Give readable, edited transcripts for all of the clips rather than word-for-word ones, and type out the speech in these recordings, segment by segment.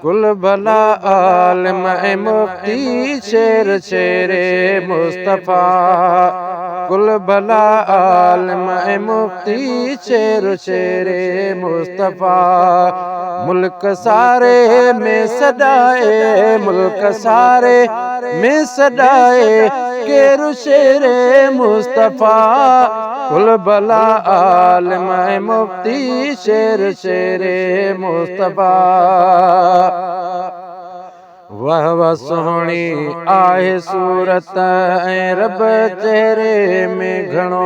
कुल भला आलिम ऐं मुफ्ती शेर शेरे मुस्तफ़ा कुल भला आलिम ऐं मुफ्ती शेर शेरे मुस्तफ़ा मुल्क सारे में सदाए मुल्क सारे में सदाए केरु शेरे मुस्तफ़ा कुल भला आलिम ऐं मुफ्ती शेर शेरे मुस्तफ़ा वाह वाह सोहणी आहे सूरत ऐं रब चेहरे में घणो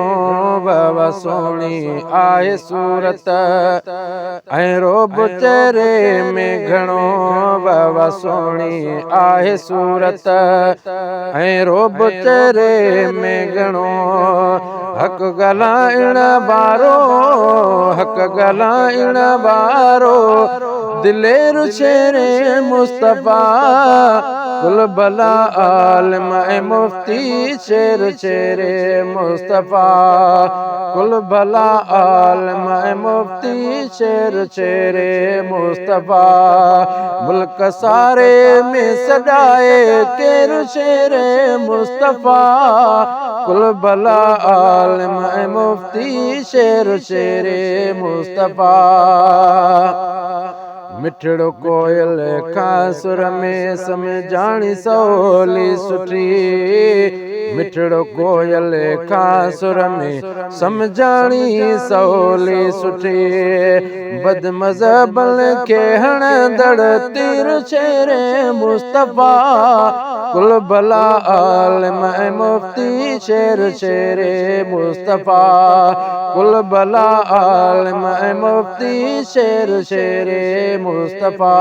वाह वाह सोहणी आहे सूरत ऐं रोब चेहरे में घणो वाह वाह सोहणी आहे सूरत ऐं रोब चेहरे में घणो हक़ ॻाल्हाइण वारो हक़ ॻाल्हाइण वारो दिलेर शेरे मुस्तफ़ा कुल भला आलिम ऐं मुफ्ती शेर शेरे मुस्तफ़ा कुल भला आलिम ऐं मुफ्ती शेर शेरे मुस्तफ़ा मुल्क सारे में सदाए केरु शेरे मुस्तफ़ा कुल भला आलिम ऐं मुफ्ती शेर शेरे मुस्तफ़ा मिठड़ो कोयल खां सुर में सम्झाणी सवली सुठी मिठड़ो कोयल खां सुर में सम्झाणी सवली सुठी बद मज़हबन खे हणंदड़ तीर शेरे मुस्तफ़ा कुल भला आलिम ऐं मुफ्ती शेर शेरे मुस्तफ़ा कुल भला आलिम ऐं मुफ्ती शेर शेरे मुस्तफ़ा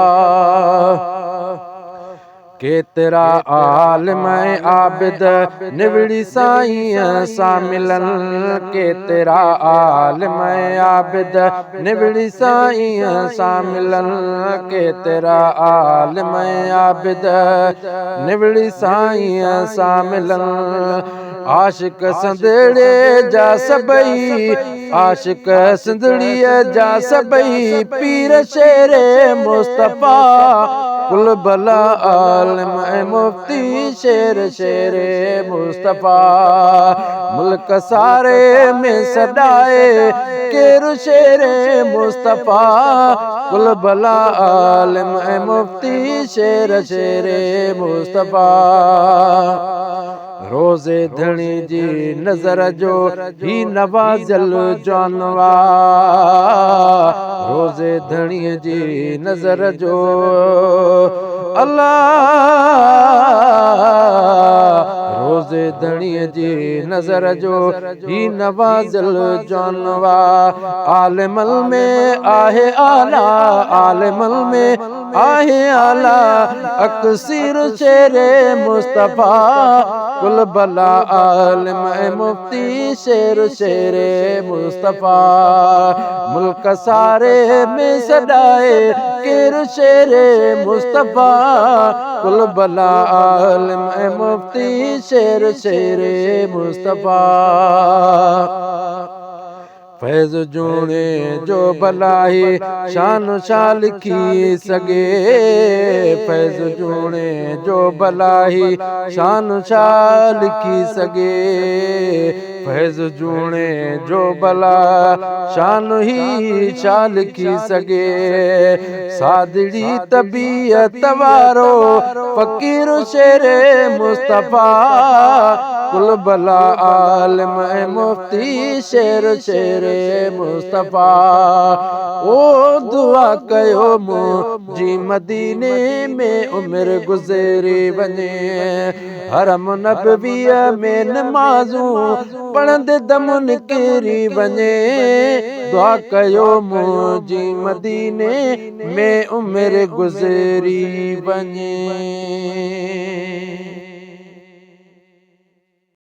केतिरा आलिम ऐं आबिद निवड़ी साईं सां मिलन केतिरा आलिम ऐं आबिद निवड़ी साईं सां मिलन केतिरा आलिम ऐं आबिद निवड़ी साईं सां मिलन आशिक संदड़े जा सभई आशिक सिंधड़ीअ जा सभई पीर शेरे मुस्तफ़ा कुल भला आलिम ऐं मुफ्ती शेर शेरे मुस्तफ़ा मुल्क सारे में सदाए केरु शेरे मुस्तफ़ा कुल भला आलिम ऐं मुफ्ती शेर शेरे मुस्तफ़ा रोज़े धणी जी नज़र जो ही नवाज़ल जानवा रोज़े धणी जी नज़र जो अल्लाह रोज़े धणी जी नज़र जो ही नवाज़ल जानवा आलिमल में आहे आला आलिमल में आहे आला अक्सीर शेरे मुस्तफ़ा कुल भला आलिम ऐं मुफ्ती शेर शेरे मुस्तफ़ा मुल्क सारे में सदाए केरु शेरे मुस्तफ़ा कुल भला आलिम ऐं मुफ्ती शेर शेरे मुस्तफ़ा फैज़ जूणे जो भलाई शान छा लिखी सघे फैज़ जूणे जो भलाई शान छा लिखी सघे फैज़ जूणे जो भला शान ही छा लिखी सघे सादड़ी तबीयत वारो फ़कीर शेरे मुस्तफ़ा कुल भला आलिम ऐं मुफ्ती शेर शेरे मुस्तफ़ा ओ दुआ कयो मुंहिंजी मदीने में उमिरि गुज़री वञे हरम नबवीअ में नमाज़ूं पढ़ंदे दम निकिरी वञे दुआ कयो मुंहिंजी मदीने में उमिरि गुज़री वञे